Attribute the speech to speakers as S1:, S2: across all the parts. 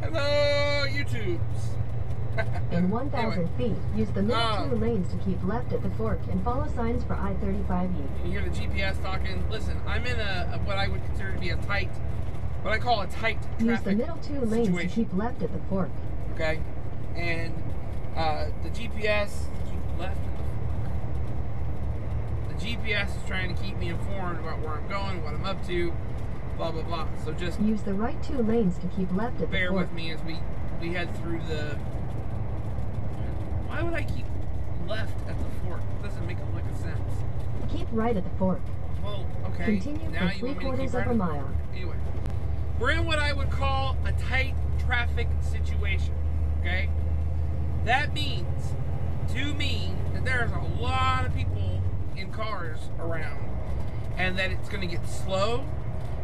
S1: Hello, YouTubes.
S2: In 1,000 feet, use the middle 2 lanes to keep left at the fork and follow signs for I-35E.
S1: You hear the GPS talking. Listen, I'm in what I would consider to be a tight, what I call a tight traffic
S2: Use the middle 2 lanes to keep left at the fork.
S1: Okay, and the GPS keep left at the fork. The GPS is trying to keep me informed about where I'm going, what I'm up to, blah blah blah. So just
S2: use the right 2 lanes to keep left at the fork.
S1: Bear with me as we head through the. Why would I keep left at the fork? It doesn't make a lick of sense.
S2: Keep right at the fork.
S1: Well, okay.
S2: Continue
S1: now
S2: for 3/4 of a mile.
S1: Anyway, we're in what I would call a tight traffic situation. Okay, that means to me that there's a lot of people in cars around, and that it's going to get slow.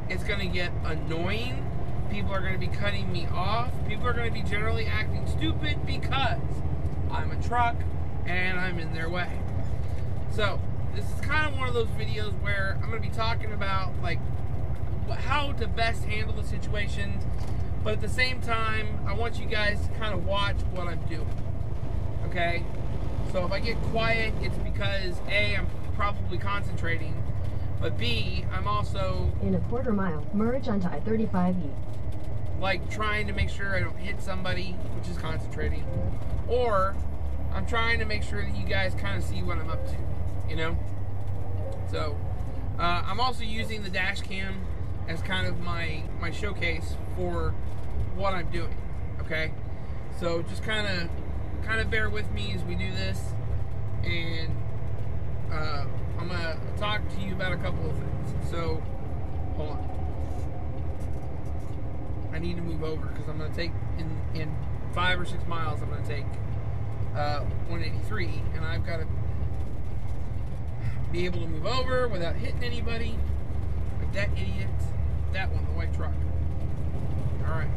S1: It's going to get annoying. People are going to be cutting me off. People are going to be generally acting stupid because I'm a truck and I'm in their way. So this is kind of one of those videos where I'm going to be talking about like how to best handle the situation, but at the same time I want you guys to kind of watch what I'm doing. Okay, so if I get quiet, it's because A, I'm probably concentrating, but B, I'm also
S2: in a 1/4 mile, merge onto I-35E.
S1: Like trying to make sure I don't hit somebody, which is concentrating, or I'm trying to make sure that you guys kind of see what I'm up to, you know? So I'm also using the dash cam as kind of my showcase for what I'm doing. Okay, so just kind of bear with me as we do this, and I'm gonna talk to you about a couple of things. So hold on. I need to move over because I'm going to take, in 5 or 6 miles, I'm going to take 183, and I've got to be able to move over without hitting anybody, like that idiot, that one, the white truck. Alright,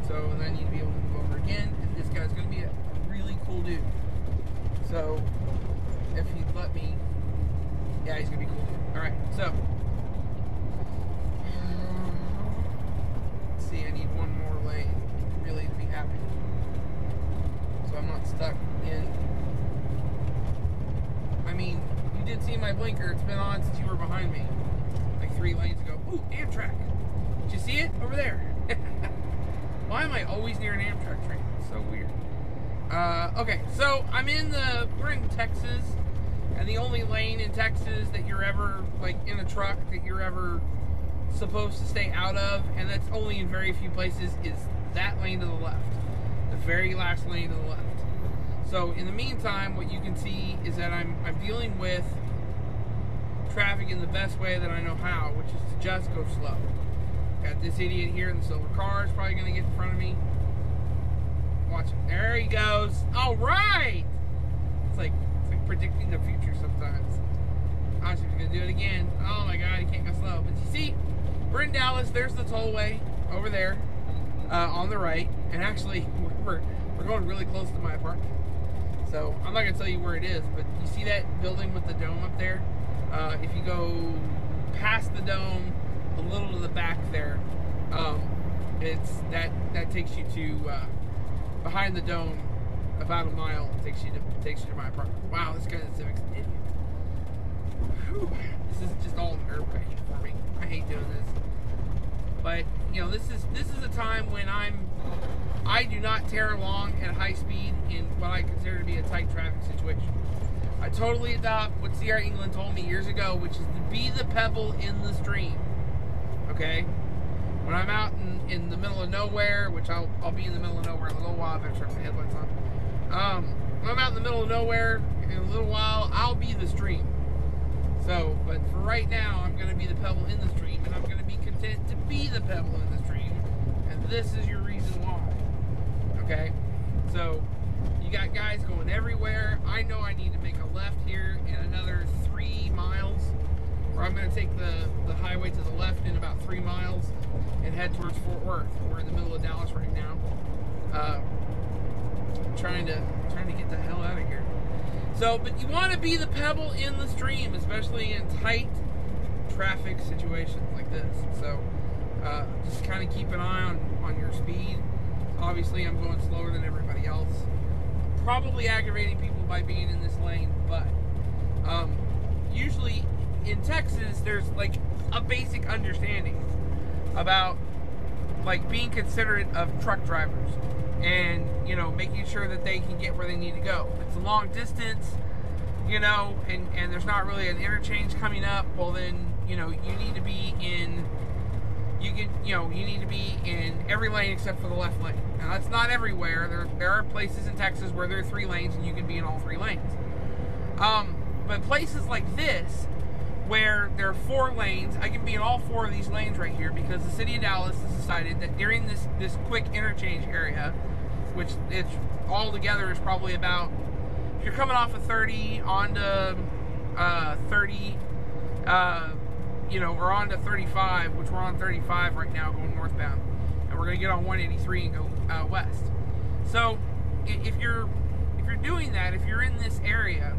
S1: so and I need to be able to move over again, and this guy's going to be a really cool dude. So, if he'd let me, yeah, he's going to be cool. Alright, so see, I need one more lane really to be happy, so I'm not stuck in. I mean, you did see my blinker. It's been on since you were behind me like 3 lanes ago. Ooh, Amtrak. Did you see it over there? Why am I always near an Amtrak train? It's so weird. Okay, so we're in Texas, and the only lane in Texas that you're ever, like, in a truck that you're ever supposed to stay out of, and that's only in very few places, is that lane to the left, the very last lane to the left. So in the meantime, what you can see is that I'm dealing with traffic in the best way that I know how, which is to just go slow. Got this idiot here in the silver car is probably going to get in front of me. Watch it. There he goes. All right. It's like predicting the future sometimes. I was going to do it again. Oh my God, he can't go slow. But you see, we're in Dallas. There's the tollway over there on the right, and actually we're going really close to my apartment. So I'm not gonna tell you where it is, but you see that building with the dome up there? If you go past the dome a little to the back there, it's that takes you to behind the dome about a mile. It takes you to my apartment. Wow, this guy in the Civic's an idiot. Whew. This is just all nerve wracking for me. I hate doing this, but you know, this is a time when I do not tear along at high speed in what I consider to be a tight traffic situation. I totally adopt what Sierra England told me years ago, which is to be the pebble in the stream. Okay, when I'm out in the middle of nowhere, which I'll be in the middle of nowhere in a little while. I better turn my headlights on. When I'm out in the middle of nowhere in a little while, I'll be the stream. So, but for right now, I'm going to be the pebble in the stream, and I'm going to be content to be the pebble in the stream, and this is your reason why. Okay? So, you got guys going everywhere. I know I need to make a left here in another 3 miles, or I'm going to take the highway to the left in about 3 miles and head towards Fort Worth. We're in the middle of Dallas right now. Trying to get the hell out of here. So, but you want to be the pebble in the stream, especially in tight traffic situations like this. So, just kind of keep an eye on your speed. obviously I'm going slower than everybody else. Probably aggravating people by being in this lane, but usually in Texas there's like a basic understanding about like being considerate of truck drivers and, you know, making sure that they can get where they need to go. If it's a long distance, you know, and there's not really an interchange coming up, well then, you know, you need to be in every lane except for the left lane. Now that's not everywhere. There are places in Texas where there are 3 lanes and you can be in all 3 lanes. But places like this, where there are 4 lanes, I can be in all 4 of these lanes right here because the city of Dallas has decided that during this quick interchange area, which it's all together is probably about, if you're coming off of 30 onto 30, or onto 35, which we're on 35 right now going northbound, and we're going to get on 183 and go west. So if you're doing that, if you're in this area,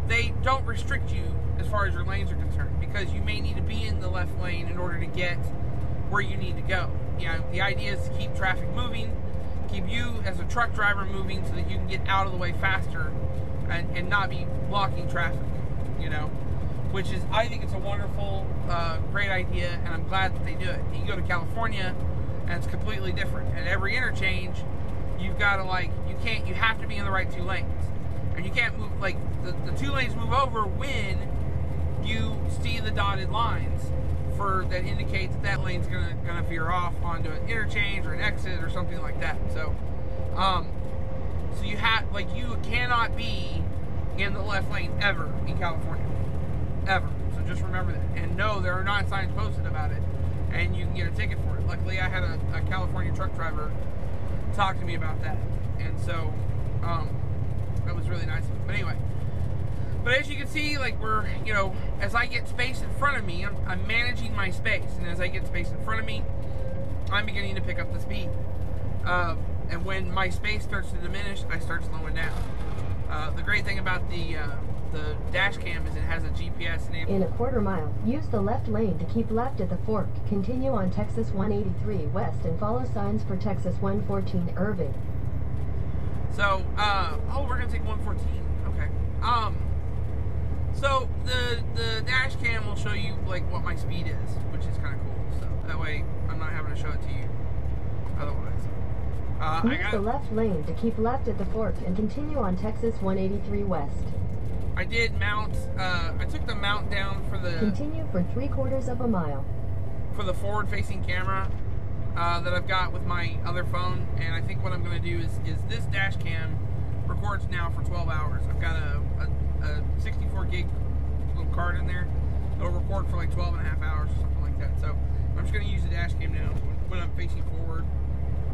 S1: they don't restrict you as far as your lanes are concerned, because you may need to be in the left lane in order to get where you need to go. You know, the idea is to keep traffic moving, keep you as a truck driver moving so that you can get out of the way faster and not be blocking traffic, you know, which is, I think it's a wonderful, great idea, and I'm glad that they do it. You go to California, and it's completely different. At every interchange, you've got to, you have to be in the right 2 lanes. And you can't move, the 2 lanes move over when you see the dotted lines that indicate that lane's gonna veer off onto an interchange or an exit or something like that. So, so you cannot be in the left lane ever in California, ever. So just remember that. And no, there are not signs posted about it, and you can get a ticket for it. Luckily, I had a California truck driver talk to me about that, and so that was really nice of him. But anyway. But as you can see, as I get space in front of me, I'm managing my space. And as I get space in front of me, I'm beginning to pick up the speed. And when my space starts to diminish, I start slowing down. The great thing about the dash cam is it has a GPS enabled.
S2: In a quarter mile, use the left lane to keep left at the fork. Continue on Texas 183 West and follow signs for Texas 114 Irving.
S1: So, we're going to take 114. Okay. So the dash cam will show you what my speed is, which is kind of cool. So that way I'm not having to show it to you otherwise.
S2: Use the left lane to keep left at the fork and continue on Texas 183 West.
S1: I did mount. I took the mount down for the.
S2: Continue for 3/4 of a mile.
S1: For the forward-facing camera that I've got with my other phone, and I think what I'm going to do is this dash cam records now for 12 hours. I've got a 64 gig little card in there. It'll record for 12 and a half hours or something like that. So I'm just going to use the dash cam now when I'm facing forward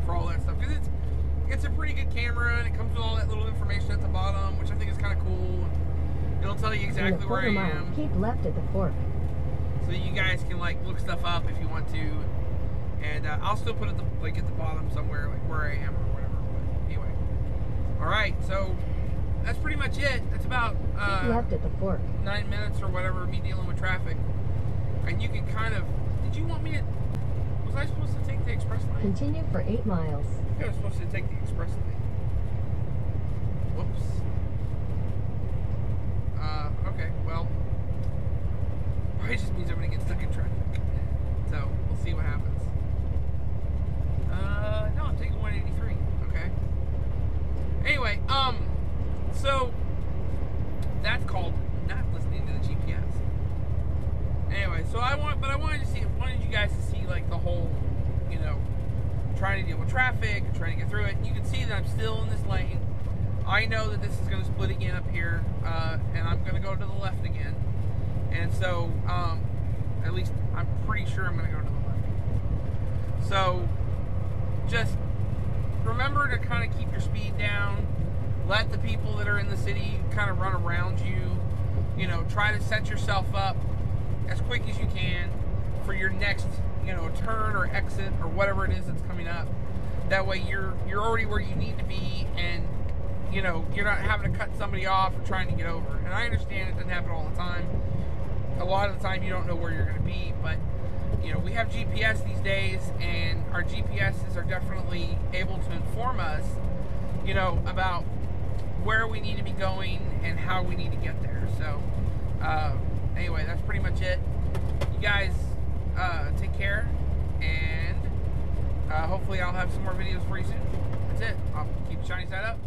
S1: for all that stuff, because it's a pretty good camera, and it comes with all that little information at the bottom, which I think is kind of cool. It'll tell you exactly where I am.
S2: Keep left at the fork.
S1: So you guys can look stuff up if you want to, and I'll still put it at the bottom somewhere, where I am or whatever. But anyway, all right. So that's pretty much it. That's about
S2: keep left at the fork.
S1: 9 minutes or whatever me dealing with traffic, and you can kind of. Did you want me to? Was I supposed to take the express lane?
S2: Continue for 8 miles.
S1: I think I was supposed to take the express lane. Whoops. Okay, well, probably just means I'm gonna get stuck in traffic. So, we'll see what happens. No, I'm taking 183. Okay. Anyway, so, that's called not listening to the GPS. Anyway, so I wanted you guys to see, the whole, trying to deal with traffic and trying to get through it. You can see that I'm still in this lane. I know that this is going to split again up here, and I'm going to go to the left again. And so, at least I'm pretty sure I'm going to go to the left. So, just remember to kind of keep your speed down. Let the people that are in the city kind of run around you. Try to set yourself up as quick as you can for your next, turn or exit or whatever it is that's coming up. That way you're already where you need to be, and you're not having to cut somebody off or trying to get over. And I understand it doesn't happen all the time. A lot of the time you don't know where you're going to be, but you know, we have GPS these days, and our GPSs are definitely able to inform us, you know, about where we need to be going and how we need to get there. So, anyway, that's pretty much it. You guys take care, and hopefully I'll have some more videos for you soon. That's it. I'll keep the shiny side up.